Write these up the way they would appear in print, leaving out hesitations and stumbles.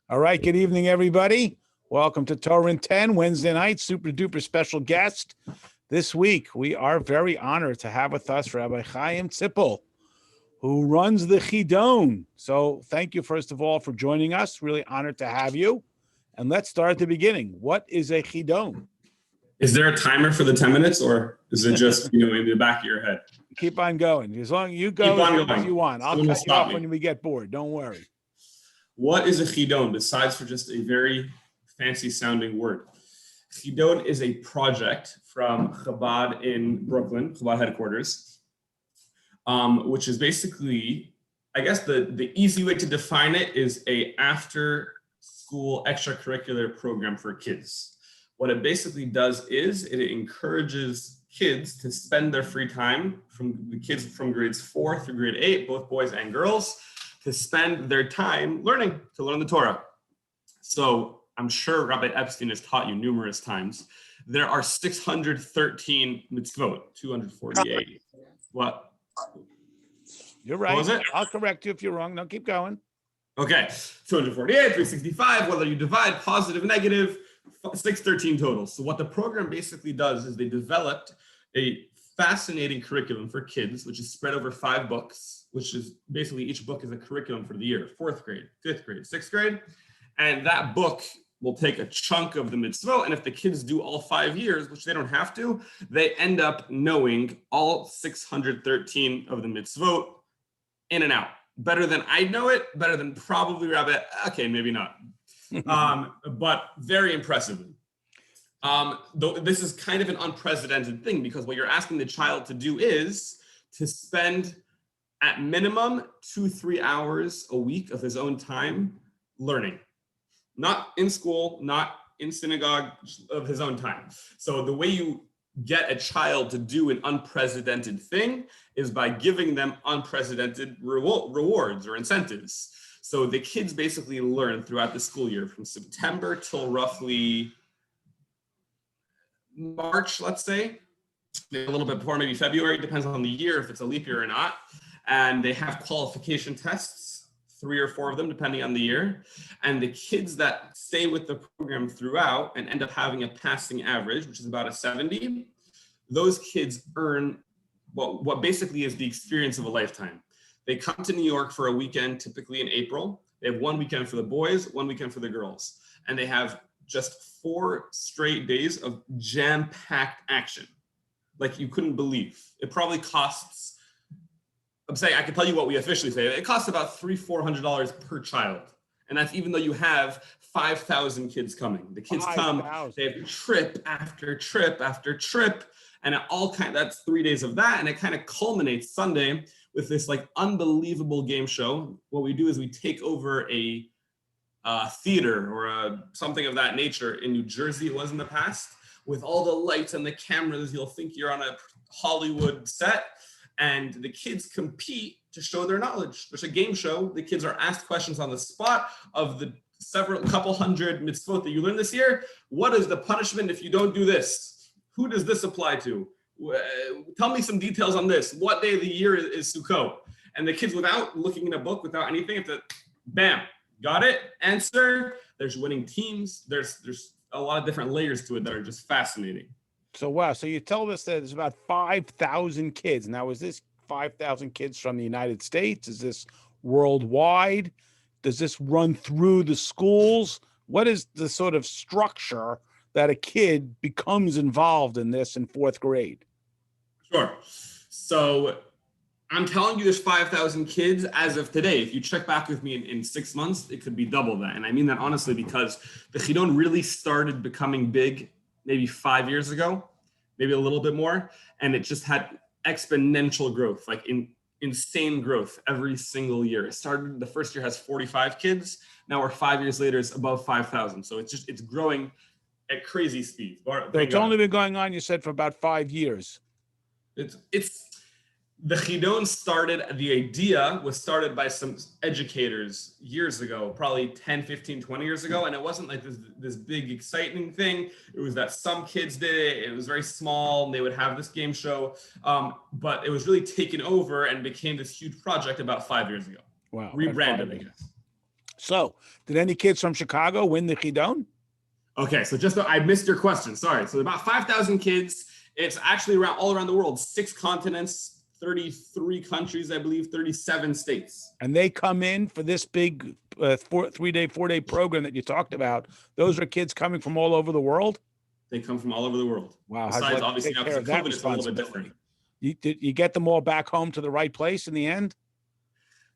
All right, good evening, everybody. Welcome to Torah in 10, Wednesday night, super duper special guest. This week, we are very honored to have with us Rabbi Chaim Zippel, who runs the Chidon. So thank you, first of all, for joining us. Really honored to have you. And let's start at the beginning. What is a Chidon? Is there a timer for the 10 minutes, or is it just, in the back of your head? Keep on going. As long as you go as long as you want. I'll cut you off when we get bored. Don't worry. What is a Chidon, besides for just a very fancy sounding word? Chidon is a project from Chabad in Brooklyn, Chabad headquarters, which is basically, I guess the easy way to define it is a after school extracurricular program for kids. What it basically does is it encourages kids to spend their free time, from the kids from grades 4 through grade 8, both boys and girls, to spend their time learning, to learn the Torah. So I'm sure Rabbi Epstein has taught you numerous times. There are 613 mitzvot, 248. What? You're right. What was it? I'll correct you if you're wrong. No, keep going. Okay, 248, 365, whether you divide positive, negative, 613 total. So what the program basically does is they developed a fascinating curriculum for kids, which is spread over 5 books, which is basically each book is a curriculum for the year, 4th grade, 5th grade, 6th grade. And that book will take a chunk of the mitzvot. And if the kids do all 5 years, which they don't have to, they end up knowing all 613 of the mitzvot in and out. Better than I know it, better than probably Rabbi, okay, maybe not. But very impressively. Though this is kind of an unprecedented thing, because what you're asking the child to do is to spend at minimum 2-3 hours a week of his own time learning. Not in school, not in synagogue, of his own time. So the way you get a child to do an unprecedented thing is by giving them unprecedented rewards or incentives. So the kids basically learn throughout the school year from September till roughly March, let's say, a little bit before, maybe February, depends on the year, if it's a leap year or not. And they have qualification tests, 3 or 4 of them, depending on the year. And the kids that stay with the program throughout and end up having a passing average, which is about a 70, those kids earn what basically is the experience of a lifetime. They come to New York for a weekend, typically in April. They have 1 weekend for the boys, 1 weekend for the girls. And they have just 4 straight days of jam-packed action. Like you couldn't believe. It probably costs, I'm saying, I can tell you what we officially say. It costs about $300-400 per child. And that's even though you have 5,000 kids coming. The kids 5, come, 000. They have trip after trip after trip. And it all that's 3 days of that. And it kind of culminates Sunday with this like unbelievable game show. What we do is we take over a theater or something of that nature in New Jersey. It was in the past, with all the lights and the cameras. You'll think you're on a Hollywood set, and the kids compete to show their knowledge. It's a game show. The kids are asked questions on the spot of the couple hundred mitzvot that you learned this year. What is the punishment if you don't do this? Who does this apply to? Tell me some details on this. What day of the year is Sukkot? And the kids, without looking in a book, without anything, have to, bam, got it, answer. There's winning teams. There's a lot of different layers to it that are just fascinating. So, wow. So you tell us that there's about 5,000 kids. Now, is this 5,000 kids from the United States? Is this worldwide? Does this run through the schools? What is the sort of structure that a kid becomes involved in this in 4th grade? Sure. So I'm telling you there's 5,000 kids as of today. If you check back with me in 6 months, it could be double that. And I mean that honestly, because the Chidon really started becoming big maybe 5 years ago, maybe a little bit more. And it just had exponential growth, like insane growth every single year. It started, the first year has 45 kids. Now we're 5 years later, it's above 5,000. So it's growing at crazy speed. So it's only been going on, you said, for about 5 years. It's the Chidon the idea was started by some educators years ago, probably 10, 15, 20 years ago. And it wasn't like this big exciting thing. It was that some kids did it. It was very small and they would have this game show. But it was really taken over and became this huge project about 5 years ago. Wow. Rebranded, I guess. So, did any kids from Chicago win the Chidon? Okay, so I missed your question. Sorry. So about 5,000 kids. It's actually all around the world, 6 continents, 33 countries, I believe, 37 states. And they come in for this big 4-day program that you talked about. Those are kids coming from all over the world? They come from all over the world. Wow. Besides, obviously, now because of COVID, it's a little bit different. Did you get them all back home to the right place in the end?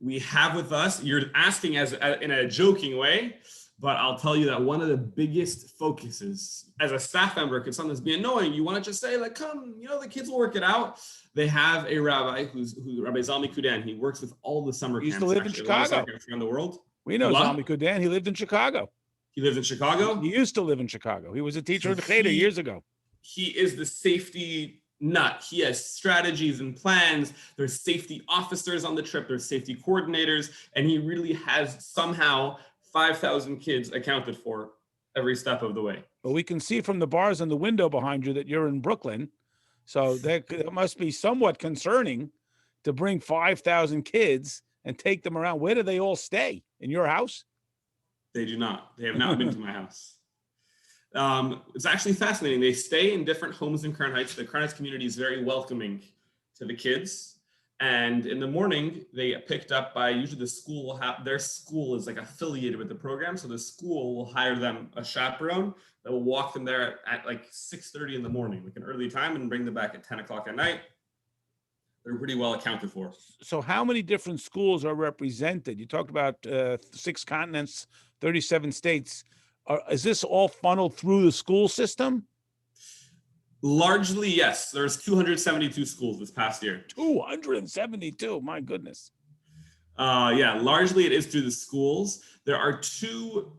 We have with us, you're asking in a joking way, but I'll tell you that one of the biggest focuses as a staff member could sometimes be annoying. You want to just say, like, come, the kids will work it out. They have a rabbi who's Rabbi Zalmi Chidon. He works with all the summer camps. He used to live in Chicago. Around the world. We know Zalmi Chidon. He lived in Chicago. He lived in Chicago? He used to live in Chicago. He was a teacher in Chidon years ago. He is the safety nut. He has strategies and plans. There's safety officers on the trip. There's safety coordinators. And he really has somehow 5,000 kids accounted for every step of the way. Well, we can see from the bars in the window behind you that you're in Brooklyn. So that must be somewhat concerning to bring 5,000 kids and take them around. Where do they all stay? In your house? They do not. They have not been to my house. It's actually fascinating. They stay in different homes in Crown Heights. The Crown Heights community is very welcoming to the kids. And in the morning, they get picked up by, usually the school will have, their school is like affiliated with the program. So the school will hire them a chaperone that will walk them there at like 6:30 in the morning, like an early time, and bring them back at 10 o'clock at night. They're pretty well accounted for. So how many different schools are represented? You talked about 6 continents, 37 states. Is this all funneled through the school system? Largely, yes. There's 272 schools this past year. 272, my goodness. Yeah, largely it is through the schools. There are 2,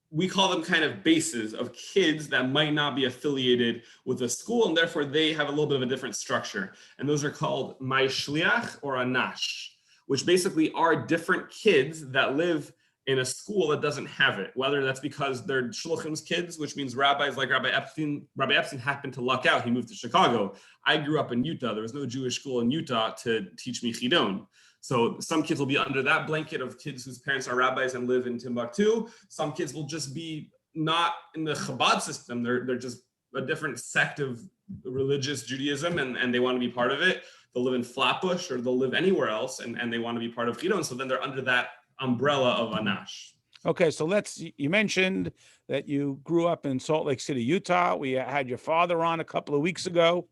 we call them kind of bases of kids that might not be affiliated with a school, and therefore they have a little bit of a different structure. And those are called Shliach or Anash, which basically are different kids that live in a school that doesn't have it, whether that's because they're shluchim's kids, which means rabbis like Rabbi Epstein. Rabbi Epstein happened to luck out. He moved to Chicago. I grew up in Utah. There was no Jewish school in Utah to teach me Chidon. So some kids will be under that blanket of kids whose parents are rabbis and live in Timbuktu. Some kids will just be not in the Chabad system. They're just a different sect of religious Judaism, and they want to be part of it. They'll live in Flatbush or they'll live anywhere else, and they want to be part of Chidon. So then they're under that umbrella of Anash. Okay, so you mentioned that you grew up in Salt Lake City, Utah. We had your father on a couple of weeks ago.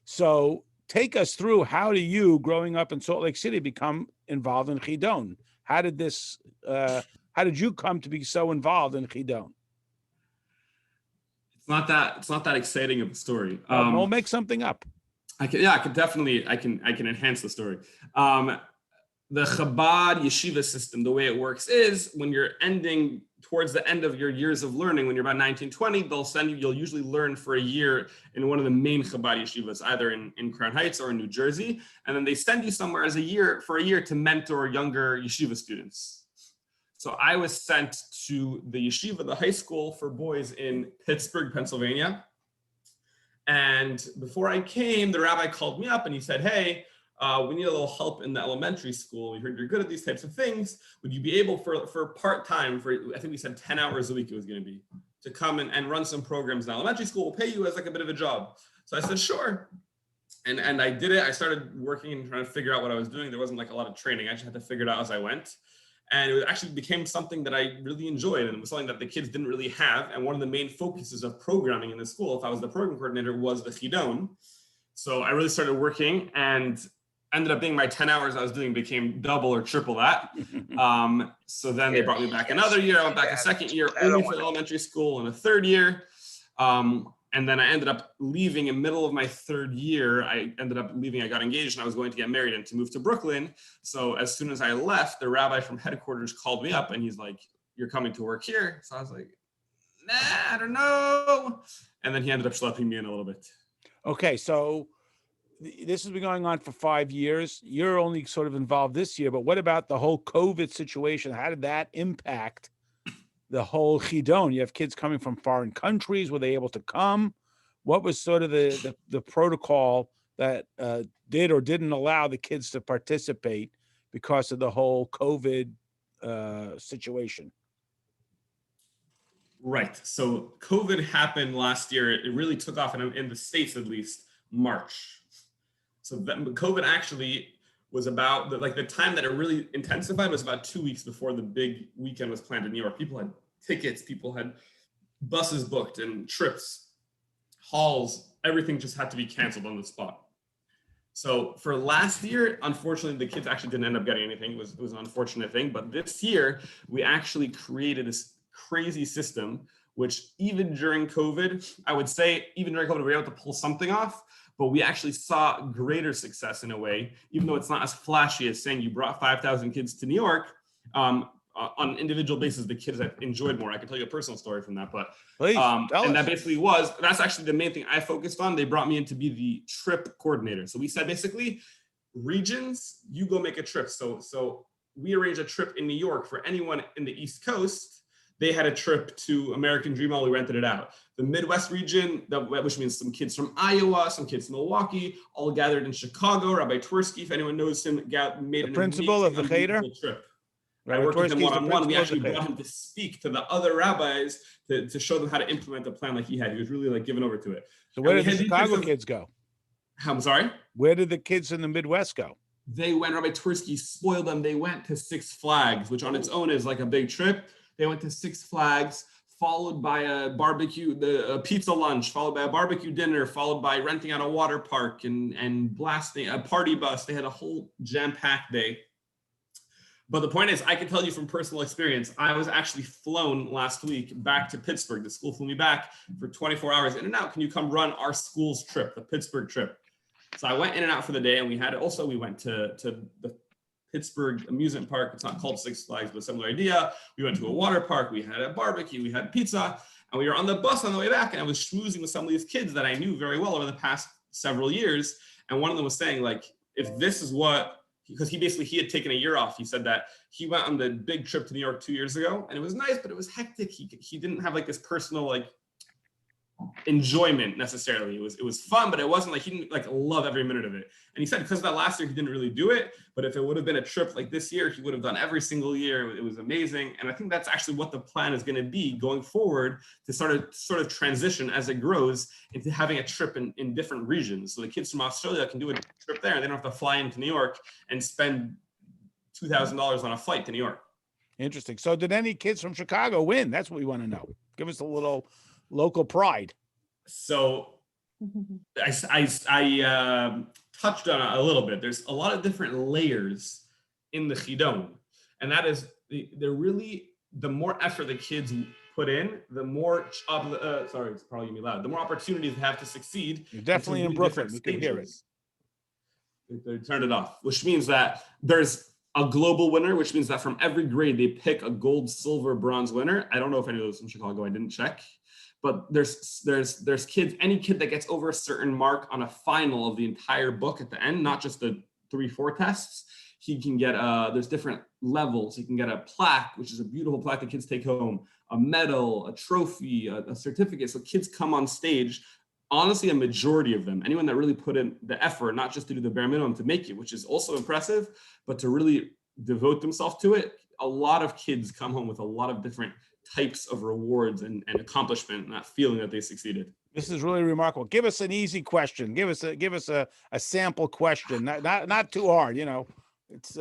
So take us through, how do you, growing up in Salt Lake City, become involved in Chidon? How did you come to be so involved in Chidon? It's not that exciting of a story. We'll make something up. I can enhance the story. The Chabad yeshiva system, the way it works is when you're towards the end of your years of learning, when you're about 19, 20, you'll usually learn for a year in one of the main Chabad yeshivas, either in Crown Heights or in New Jersey. And then they send you somewhere for a year to mentor younger yeshiva students. So I was sent to the yeshiva, the high school for boys in Pittsburgh, Pennsylvania. And before I came, the rabbi called me up and he said, hey, we need a little help in the elementary school. We heard you're good at these types of things. Would you be able for part-time, I think we said 10 hours a week it was going to be, to come and run some programs in elementary school? We'll pay you as like a bit of a job. So I said, sure. And I did it. I started working and trying to figure out what I was doing. There wasn't like a lot of training. I just had to figure it out as I went. And it actually became something that I really enjoyed. And it was something that the kids didn't really have. And one of the main focuses of programming in the school, if I was the program coordinator, was the Chidon. So I really started working, and ended up being my 10 hours I was doing became double or triple that. So then they brought me back another year. I went back a second year, only for elementary school, and a third year. And then I ended up leaving in the middle of my third year. I got engaged, and I was going to get married and to move to Brooklyn. So as soon as I left, the rabbi from headquarters called me up and he's like, you're coming to work here? So I was like, nah, I don't know. And then he ended up schlepping me in a little bit. Okay, so this has been going on for 5 years. You're only sort of involved this year, but what about the whole COVID situation? How did that impact the whole Chidon? You have kids coming from foreign countries. Were they able to come? What was sort of the protocol that did or didn't allow the kids to participate because of the whole COVID situation? Right. So COVID happened last year. It really took off in the States, at least, March. So COVID actually was about the time that it really intensified was about 2 weeks before the big weekend was planned in New York. People had tickets, people had buses booked and trips, halls, everything just had to be canceled on the spot. So for last year, unfortunately, the kids actually didn't end up getting anything. It was an unfortunate thing. But this year, we actually created this crazy system, which even during COVID, I would say even during COVID, we were able to pull something off. But we actually saw greater success in a way, even though it's not as flashy as saying you brought 5,000 kids to New York. On an individual basis, the kids have enjoyed more. I can tell you a personal story from that, but Please, tell us. that basically that's actually the main thing I focused on. They brought me in to be the trip coordinator. So we said basically, regions, you go make a trip. So we arranged a trip in New York for anyone in the East Coast. They had a trip to American Dream Hall. We rented it out. The Midwest region, which means some kids from Iowa, some kids from Milwaukee, all gathered in Chicago. Rabbi Twersky, if anyone knows him, made the principal of the Cheder trip. Right, I worked with him one-on-one. We actually brought brought him to speak to the other rabbis to show them how to implement the plan like he had. He was really given over to it. So where did the Chicago kids go? I'm sorry? Where did the kids in the Midwest go? They went, Rabbi Twersky spoiled them. They went to Six Flags, which on its own is like a big trip. They went to Six Flags, followed by a barbecue, a pizza lunch, followed by a barbecue dinner, followed by renting out a water park and blasting a party bus. They had a whole jam-packed day. But the point is, I can tell you from personal experience, I was actually flown last week back to Pittsburgh. The school flew me back for 24 hours in and out. Can you come run our school's trip, the Pittsburgh trip? So I went in and out for the day, and we went to the Pittsburgh amusement park. It's not called Six Flags, but a similar idea. We went to a water park. We had a barbecue. We had pizza. And we were on the bus on the way back, and I was schmoozing with some of these kids that I knew very well over the past several years. And one of them was saying, if this is what, because he had taken a year off. He said that he went on the big trip to New York 2 years ago, and it was nice, but it was hectic. He didn't have this personal enjoyment necessarily. It was fun, but it wasn't he didn't love every minute of it. And he said because of that last year he didn't really do it, but if it would have been a trip like this year, he would have done every single year. It was amazing. And I think that's actually what the plan is going to be going forward, to sort of transition as it grows into having a trip in different regions. So the kids from Australia can do a trip there, and they don't have to fly into New York and spend $2,000 on a flight to New York. Interesting. So did any kids from Chicago win? That's what we want to know. Give us a little local pride. So I touched on it a little bit. There's a lot of different layers in the Chidon, and that is they're really, the more effort the kids put in, the more sorry, it's probably gonna be loud. The more opportunities they have to succeed. You're definitely in Brooklyn. We can hear it. They turned it off, which means that there's a global winner, which means that from every grade they pick a gold, silver, bronze winner. I don't know if any of those from Chicago. I didn't check. But there's kids, any kid that gets over a certain mark on a final of the entire book at the end, not just the 3-4 tests, he can get there's different levels. He can get a plaque, which is a beautiful plaque that kids take home, a medal, a trophy, a certificate. So kids come on stage. Honestly, a majority of them, anyone that really put in the effort, not just to do the bare minimum to make it, which is also impressive, but to really devote themselves to it, a lot of kids come home with a lot of different types of rewards and accomplishment, and that feeling that they succeeded. This is really remarkable. Give us an easy question. Give us a sample question. Not too hard. It's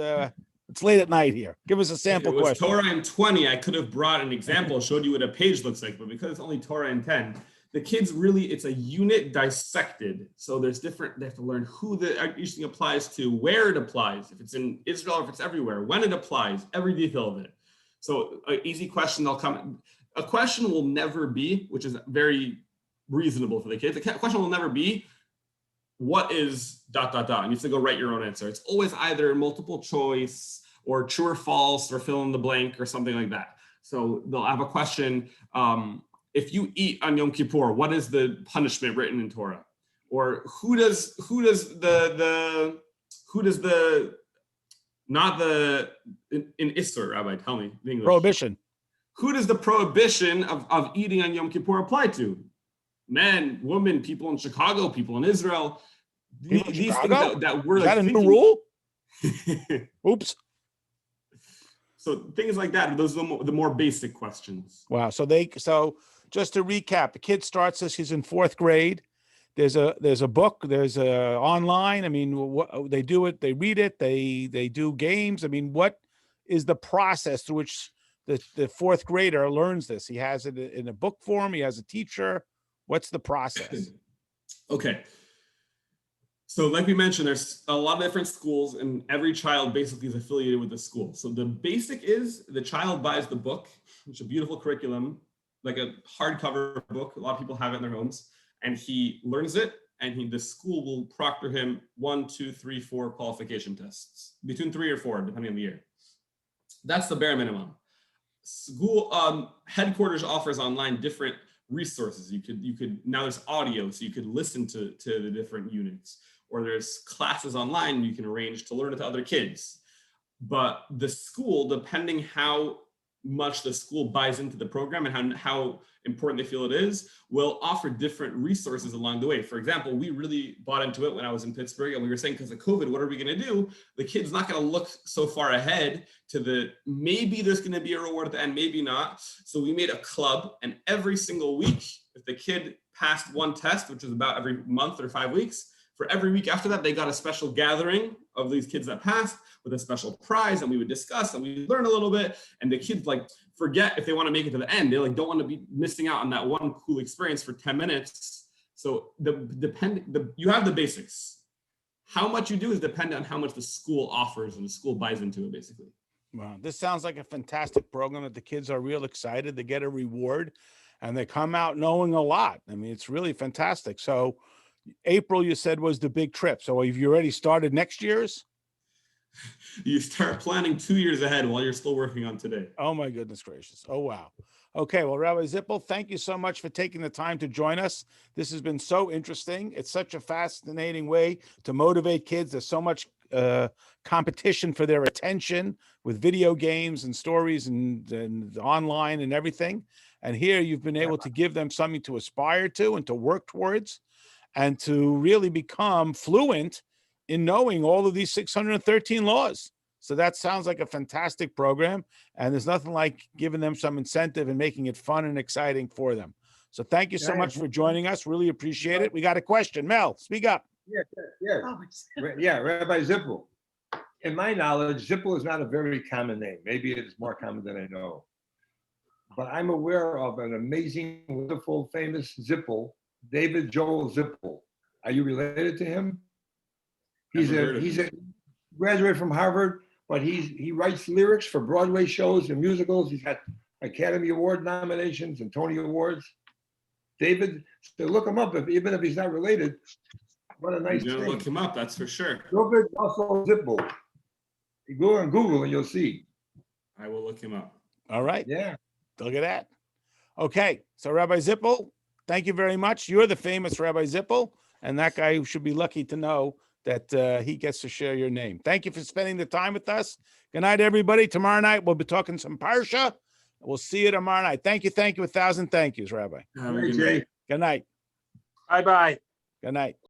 late at night here. Give us a sample question. If it was Torah in 20, I could have brought an example, showed you what a page looks like, but because it's only Torah in 10, the kids really, it's a unit dissected. So there's different, they have to learn who each thing applies to, where it applies, if it's in Israel, or if it's everywhere, when it applies, every detail of it. So an easy question, a question will never be, which is very reasonable for the kids. The question will never be, what is ... And you have to go write your own answer. It's always either multiple choice or true or false or fill in the blank or something like that. So they'll have a question. If you eat on Yom Kippur, what is the punishment written in Torah? Or who does not the in Isser, Rabbi, tell me in English. Prohibition. Who does the prohibition of eating on Yom Kippur apply to? Men, women, people in Chicago, people in Israel. These things that we're is that a new rule? Oops. So things like that, those are the more basic questions. Wow. So just to recap, the kid starts this, he's in fourth grade. There's a book, there's a online. I mean, what they do it, they read it, they do games. I mean, what is the process through which the fourth grader learns this? He has it in a book form, he has a teacher. What's the process? Okay. So like we mentioned, there's a lot of different schools and every child basically is affiliated with the school. So the basic is the child buys the book, which is a beautiful curriculum, like a hardcover book. A lot of people have it in their homes, and he learns it, and the school will proctor him 1, 2, 3, 4 qualification tests, between 3 or 4, depending on the year. That's the bare minimum. School headquarters offers online different resources. You could now there's audio, so you could listen to the different units, or there's classes online you can arrange to learn it to other kids. But the school, depending how much the school buys into the program and how important they feel it is, will offer different resources along the way. For example, we really bought into it when I was in Pittsburgh, and we were saying, because of COVID, what are we going to do? The kid's not going to look so far ahead to maybe there's going to be a reward at the end, maybe not. So we made a club, and every single week, if the kid passed one test, which is about every month or 5 weeks, for every week after that, they got a special gathering of these kids that passed with a special prize, and we would discuss and we learn a little bit. And the kids forget if they want to make it to the end. They don't want to be missing out on that one cool experience for 10 minutes. So you have the basics. How much you do is dependent on how much the school offers and the school buys into it, basically. Wow, this sounds like a fantastic program that the kids are real excited. They get a reward, and they come out knowing a lot. I mean, it's really fantastic. So April, you said, was the big trip. So have you already started next year's? You start planning 2 years ahead while you're still working on today. Oh, my goodness gracious. Oh, wow. Okay. Well, Rabbi Zippel, thank you so much for taking the time to join us. This has been so interesting. It's such a fascinating way to motivate kids. There's so much competition for their attention with video games and stories and online and everything. And here you've been able to give them something to aspire to and to work towards, and to really become fluent in knowing all of these 613 laws. So that sounds like a fantastic program, and there's nothing like giving them some incentive and making it fun and exciting for them. So thank you so much for joining us. Really appreciate it. We got a question. Mel, speak up. Yeah, Rabbi Zippel. In my knowledge, Zippel is not a very common name. Maybe it is more common than I know. But I'm aware of an amazing, wonderful, famous Zippel, David Joel Zippel. Are you related to him? He's a graduate from Harvard, but he writes lyrics for Broadway shows and musicals. He's got Academy Award nominations and Tony Awards. David, so look him up, even if he's not related. What a nice You're thing. gonna look him up, that's for sure. David also Zippel. You go on Google and you'll see. I will look him up. All right. Yeah. Look at that. Okay. So Rabbi Zippel, thank you very much. You're the famous Rabbi Zippel, and that guy should be lucky to know that he gets to share your name. Thank you for spending the time with us. Good night, everybody. Tomorrow night, we'll be talking some Parsha. We'll see you tomorrow night. Thank you. 1,000 thank yous, Rabbi. Hey, Jay. Good night. Bye-bye. Good night.